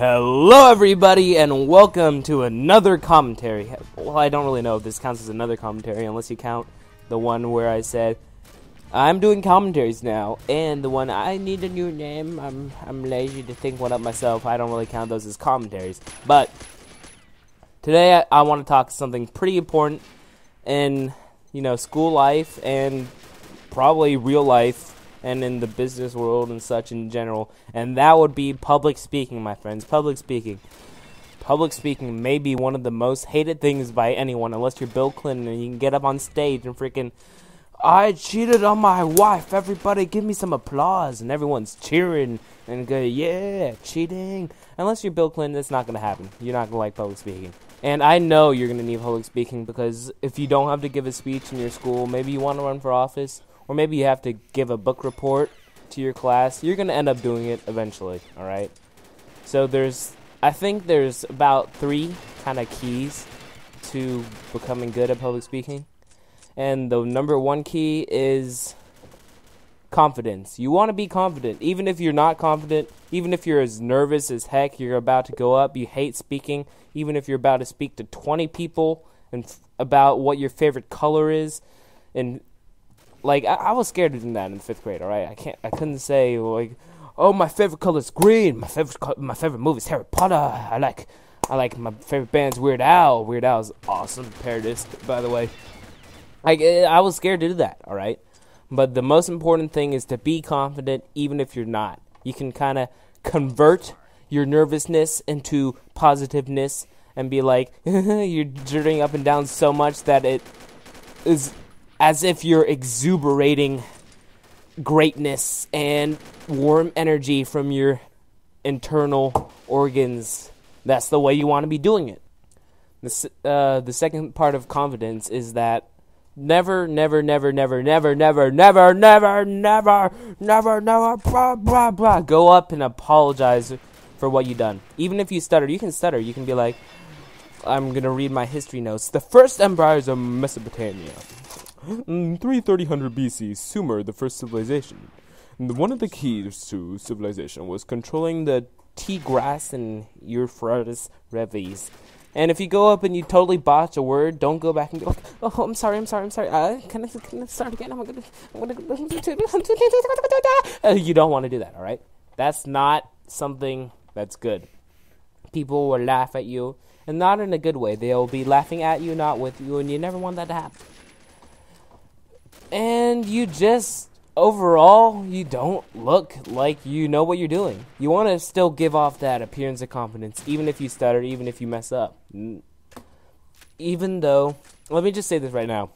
Hello everybody and welcome to another commentary. Well, I don't really know if this counts as another commentary unless you count the one where I said I'm doing commentaries now, and the one I need a new name. I'm lazy to think one up myself. I don't really count those as commentaries. But today I want to talk something pretty important in, school life and probably real life and in the business world and such in general, and that would be public speaking, my friends. Public speaking. Public speaking may be one of the most hated things by anyone, unless you're Bill Clinton and you can get up on stage and freaking, I cheated on my wife, everybody give me some applause, and everyone's cheering and go, yeah, cheating. Unless you're Bill Clinton, it's not going to happen. You're not going to like public speaking. And I know you're going to need public speaking, because if you don't have to give a speech in your school, maybe you want to run for office, or maybe you have to give a book report to your class, you're going to end up doing it eventually, alright? So I think there's about 3 kind of keys to becoming good at public speaking. And the number 1 key is confidence. You want to be confident. Even if you're not confident, even if you're as nervous as heck, you're about to go up, you hate speaking, even if you're about to speak to 20 people and about what your favorite color is, and I was scared of doing that in 5th grade, alright? I couldn't say, oh, my favorite color is green, my favorite movie is Harry Potter, I like my favorite band's Weird Al. Weird Al is awesome parodist, by the way. I was scared to do that, alright? But the most important thing is to be confident, even if you're not. You can kind of convert your nervousness into positiveness and be like, you're jumping up and down so much that it is as if you're exuberating greatness and warm energy from your internal organs. That's the way you want to be doing it. The second part of confidence is that never, go up and apologize for what you done. Even if you stutter, you can stutter. You can be like, I'm going to read my history notes. The first empires of Mesopotamia. 300 BC, Sumer, the first civilization. And one of the keys to civilization was controlling the Tigris and Euphrates rivers. And if you go up and you totally botch a word, don't go back and be like, oh, I'm sorry. Can I start again? You don't want to do that, alright? That's not something that's good. People will laugh at you, and not in a good way. They'll be laughing at you, not with you, and you never want that to happen. And you just, overall, you don't look like you know what you're doing. You want to still give off that appearance of confidence, even if you stutter, even if you mess up. Even though, let me just say this right now.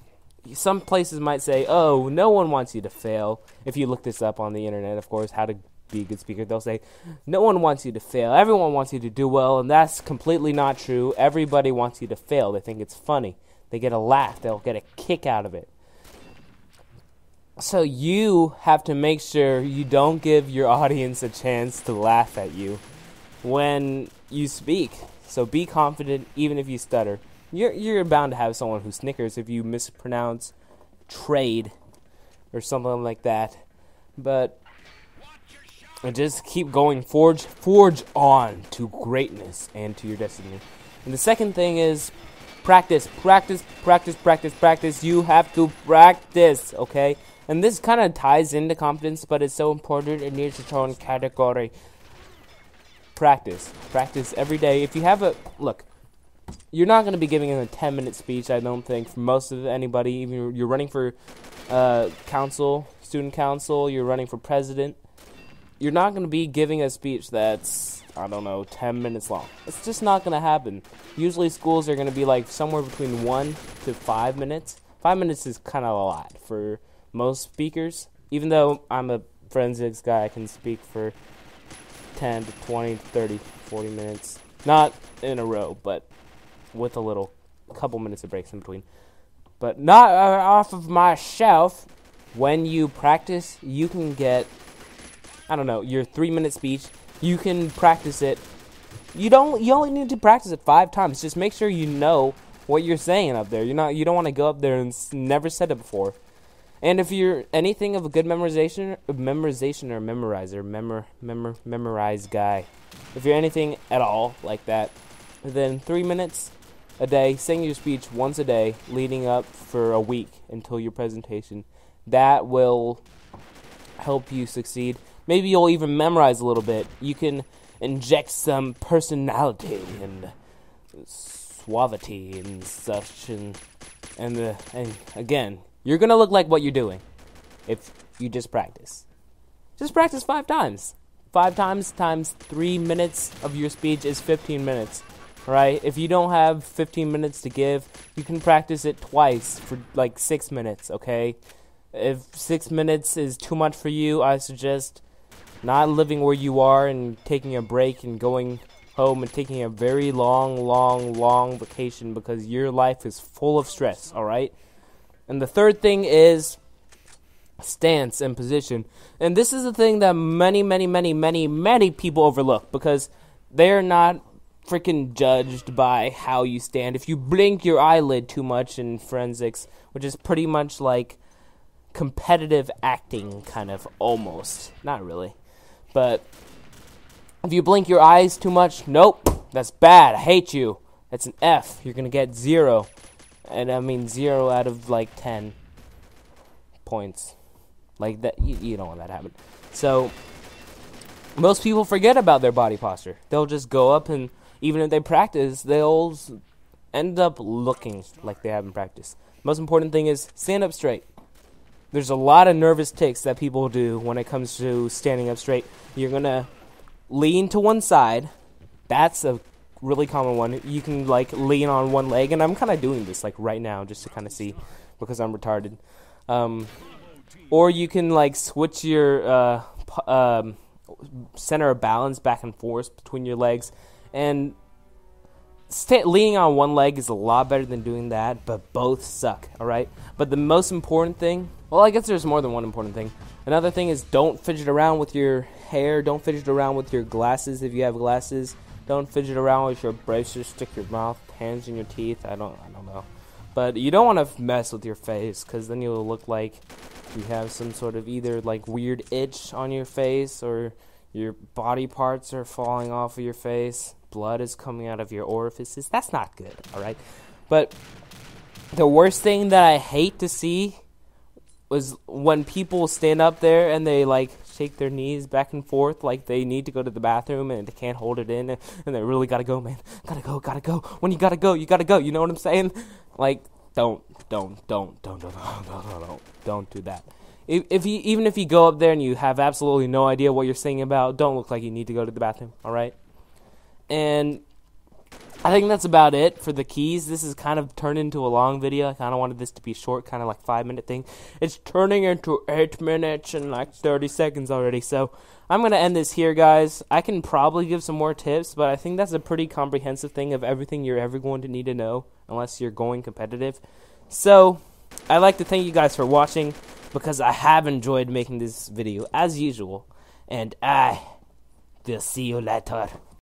Some places might say, oh, no one wants you to fail. If you look this up on the internet, of course, how to be a good speaker, they'll say, no one wants you to fail. Everyone wants you to do well, and that's completely not true. Everybody wants you to fail. They think it's funny. They get a laugh. They'll get a kick out of it. So you have to make sure you don't give your audience a chance to laugh at you when you speak. So be confident even if you stutter. You're bound to have someone who snickers if you mispronounce trade or something like that. But just keep going. Forge on to greatness and to your destiny. And the second thing is practice. You have to practice, okay? And this kind of ties into confidence, but it's so important, it needs its own category. Practice. Practice every day. If you have look, you're not going to be giving a 10-minute speech, I don't think, for most of anybody. Even you're running for student council, you're running for president. You're not going to be giving a speech that's, 10 minutes long. It's just not going to happen. Usually schools are going to be like somewhere between 1 to 5 minutes. 5 minutes is kind of a lot for most speakers. Even though I'm a forensics guy, I can speak for 10 to 20, 30, 40 minutes. Not in a row, but with a couple minutes of breaks in between. But not off of my shelf. When you practice, you can get, your 3-minute speech. You can practice it. You only need to practice it 5 times. Just make sure you know what you're saying up there. You don't want to go up there and never said it before. And if you're anything of a good memorize guy, if you're anything at all like that, then 3 minutes a day, saying your speech once a day, leading up for a week until your presentation, that will help you succeed. Maybe you'll even memorize a little bit. You can inject some personality and suavity and such, and again, you're gonna look like what you're doing if you just practice. Just practice 5 times. 5 times times 3 minutes of your speech is 15 minutes, right? If you don't have 15 minutes to give, you can practice it twice for like 6 minutes, okay? If 6 minutes is too much for you, I suggest not living where you are and taking a break and going home and taking a very long vacation, because your life is full of stress, alright? And the third thing is stance and position. And this is a thing that many people overlook, because they're not freaking judged by how you stand. If you blink your eyelid too much in forensics, which is pretty much like competitive acting, kind of, almost. Not really. But if you blink your eyes too much, nope, that's bad. I hate you. That's an F. You're going to get 0. And I mean 0 out of like 10 points. Like that, you don't want that to happen. So most people forget about their body posture. They'll just go up, and even if they practice, they'll end up looking like they haven't practiced. Most important thing is stand up straight. There's a lot of nervous tics that people do when it comes to standing up straight. You're going to lean to one side. That's a really common one. You can like lean on one leg, and I'm kind of doing this like right now just to kind of see, because I'm retarded. Or you can like switch your center of balance back and forth between your legs, and leaning on one leg is a lot better than doing that, but both suck, alright? But the most important thing, well, I guess there's more than one important thing. Another thing is don't fidget around with your hair, don't fidget around with your glasses if you have glasses, don't fidget around with your braces, stick your mouth, hands in your teeth, I don't know. But you don't want to mess with your face, because then you'll look like you have some sort of either like weird itch on your face, or your body parts are falling off of your face, blood is coming out of your orifices. That's not good, alright? But the worst thing that I hate to see was when people stand up there and they like shake their knees back and forth like they need to go to the bathroom and they can't hold it in, and they really gotta go, man. Gotta go. When you gotta go, you gotta go. You know what I'm saying? Like, don't do that. Even if you go up there and you have absolutely no idea what you're singing about, don't look like you need to go to the bathroom, alright? And I think that's about it for the keys. This is kind of turned into a long video. I kind of wanted this to be short, kind of like 5-minute thing. It's turning into 8 minutes and like 30 seconds already. So I'm going to end this here, guys. I can probably give some more tips, but I think that's a pretty comprehensive thing of everything you're ever going to need to know, unless you're going competitive. So I'd like to thank you guys for watching, because I have enjoyed making this video as usual. And I will see you later.